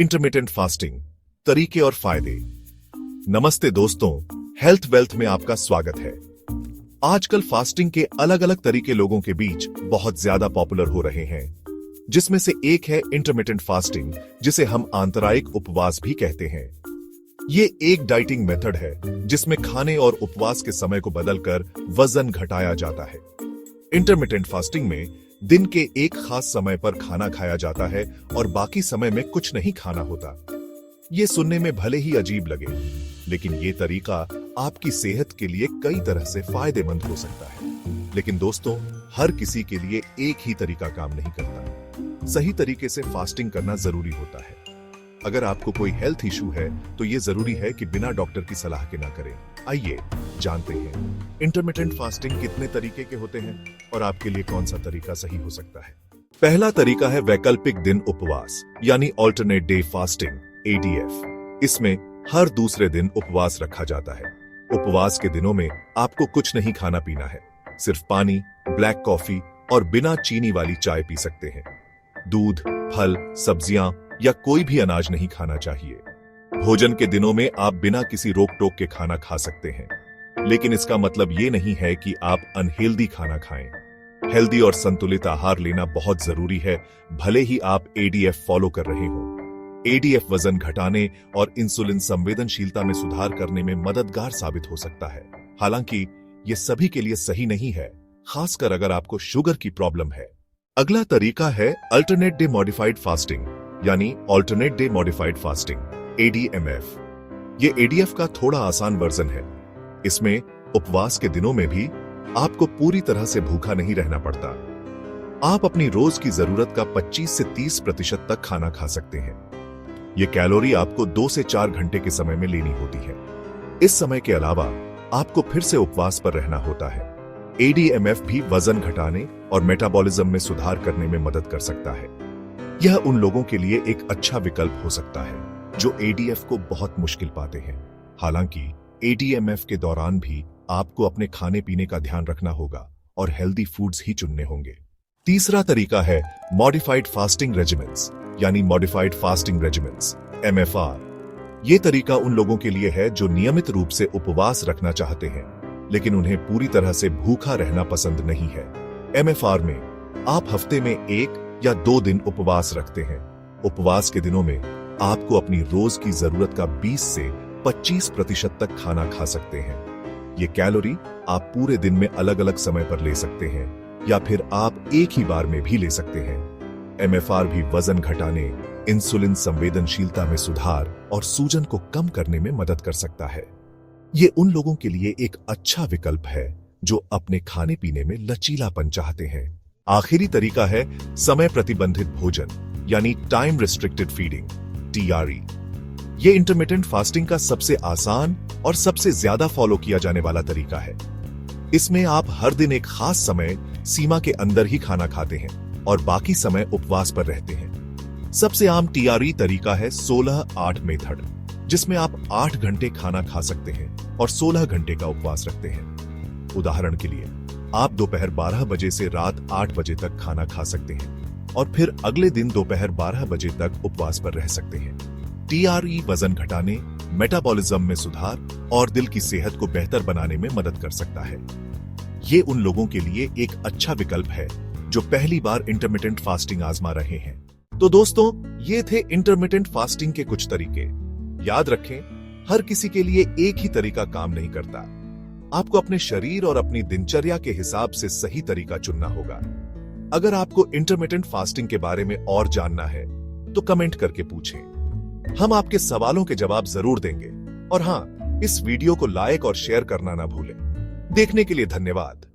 Intermittent fasting, तरीके और फायदे। नमस्ते दोस्तों, हेल्थ वेल्थ में आपका स्वागत है। आजकल फास्टिंग के अलग अलग तरीके लोगों के बीच बहुत ज्यादा पॉपुलर हो रहे हैं, जिसमें से एक है इंटरमिटेंट फास्टिंग, जिसे हम आंतरायिक उपवास भी कहते हैं। ये एक डाइटिंग मेथड है जिसमें खाने और उपवास के समय को बदलकर वजन घटाया जाता है। इंटरमिटेंट फास्टिंग में दिन के एक खास समय पर खाना खाया जाता है और बाकी समय में कुछ नहीं खाना होता। ये सुनने में भले ही अजीब लगे, लेकिन ये तरीका आपकी सेहत के लिए कई तरह से फायदेमंद हो सकता है। लेकिन दोस्तों, हर किसी के लिए एक ही तरीका काम नहीं करता। सही तरीके से फास्टिंग करना जरूरी होता है। अगर आपको कोई हेल्थ इशू है तो ये जरूरी है कि बिना डॉक्टर की सलाह के ना करें। आइए जानते हैं इंटरमिटेंट फास्टिंग कितने तरीके के होते हैं और आपके लिए कौन सा तरीका सही हो सकता है। पहला तरीका है वैकल्पिक दिन उपवास, यानी ऑल्टरनेट डे फास्टिंग, ADF। इसमें हर दूसरे दिन उपवास रखा जाता है। उपवास के दिनों में आपको कुछ नहीं खाना पीना है, सिर्फ पानी, ब्लैक कॉफी और बिना चीनी वाली चाय पी सकते हैं। दूध, फल, सब्जियां या कोई भी अनाज नहीं खाना चाहिए। भोजन के दिनों में आप बिना किसी रोक टोक के खाना खा सकते हैं, लेकिन इसका मतलब ये नहीं है कि आप अनहेल्दी खाना खाएं। हेल्दी और संतुलित आहार लेना बहुत जरूरी है, भले ही आप ADF फॉलो कर रहे हो। ADF वजन घटाने और इंसुलिन संवेदनशीलता में सुधार करने में मददगार साबित हो सकता है। हालांकि ये सभी के लिए सही नहीं है, खासकर अगर आपको शुगर की प्रॉब्लम है। अगला तरीका है अल्टरनेट डे मॉडिफाइड फास्टिंग, यानी alternate day modified fasting, ADMF। ये ADF का थोड़ा आसान वर्जन है। इसमें उपवास के दिनों में भी आपको पूरी तरह से भूखा नहीं रहना पड़ता। आप अपनी रोज की जरूरत का 25 से 30% तक खाना खा सकते हैं। ये कैलोरी आपको 2 से 4 घंटे के समय में लेनी होती है। इस समय के अलावा आपको फिर से उपवास पर रहना होता है। ADMF भी वजन घटाने और मेटाबॉलिज्म में सुधार करने में मदद कर सकता है। यह उन लोगों के लिए एक अच्छा विकल्प हो सकता है जो ADF को बहुत मुश्किल पाते हैं। हालांकि ADMF के दौरान भी आपको अपने खाने पीने का ध्यान रखना होगा और हेल्दी फूड्स ही चुनने होंगे। तीसरा तरीका है मॉडिफाइड फास्टिंग रेजिमेंट्स, यानी मॉडिफाइड फास्टिंग रेजिमेंट्स, MFR। ये तरीका उन लोगों के लिए है जो नियमित रूप से उपवास रखना चाहते हैं, लेकिन उन्हें पूरी तरह से भूखा रहना पसंद नहीं है। MFR में आप हफ्ते में 1 या 2 दिन उपवास रखते हैं। उपवास के दिनों में आपको अपनी रोज की जरूरत का 20 से 25% तक खाना खा सकते हैं। ये कैलोरी आप पूरे दिन में अलग अलग समय पर ले सकते हैं या फिर आप एक ही बार में भी ले सकते हैं। MFR भी वजन घटाने, इंसुलिन संवेदनशीलता में सुधार और सूजन को कम करने में मदद कर सकता है। ये उन लोगों के लिए एक अच्छा विकल्प है जो अपने खाने पीने में लचीलापन चाहते हैं। आखिरी तरीका है समय प्रतिबंधित भोजन, यानी टाइम रिस्ट्रिक्टेड फीडिंग, TRE। ये इंटरमिटेंट फास्टिंग का सबसे आसान और सबसे ज्यादा फॉलो किया जाने वाला तरीका है। इसमें आप हर दिन एक खास समय सीमा के अंदर ही खाना खाते हैं और बाकी समय उपवास पर रहते हैं। सबसे आम TRE तरीका है 16-8 मेथड, जिसमें आप 8 घंटे खाना खा सकते हैं और 16 घंटे का उपवास रखते हैं। उदाहरण के लिए, आप दोपहर 12 बजे से रात 8 बजे तक खाना खा सकते हैं और फिर अगले दिन दोपहर 12 बजे तक उपवास पर रह सकते हैं। TRE वजन घटाने, मेटाबॉलिज्म में सुधार और दिल की सेहत को बेहतर बनाने में मदद कर सकता है। ये उन लोगों के लिए एक अच्छा विकल्प है जो पहली बार इंटरमिटेंट फास्टिंग आजमा रहे हैं। तो दोस्तों, ये थे इंटरमिटेंट फास्टिंग के कुछ तरीके। याद रखें, हर किसी के लिए एक ही तरीका काम नहीं करता। आपको अपने शरीर और अपनी दिनचर्या के हिसाब से सही तरीका चुनना होगा। अगर आपको इंटरमिटेंट फास्टिंग के बारे में और जानना है तो कमेंट करके पूछें, हम आपके सवालों के जवाब जरूर देंगे। और हाँ, इस वीडियो को लाइक और शेयर करना ना भूलें। देखने के लिए धन्यवाद।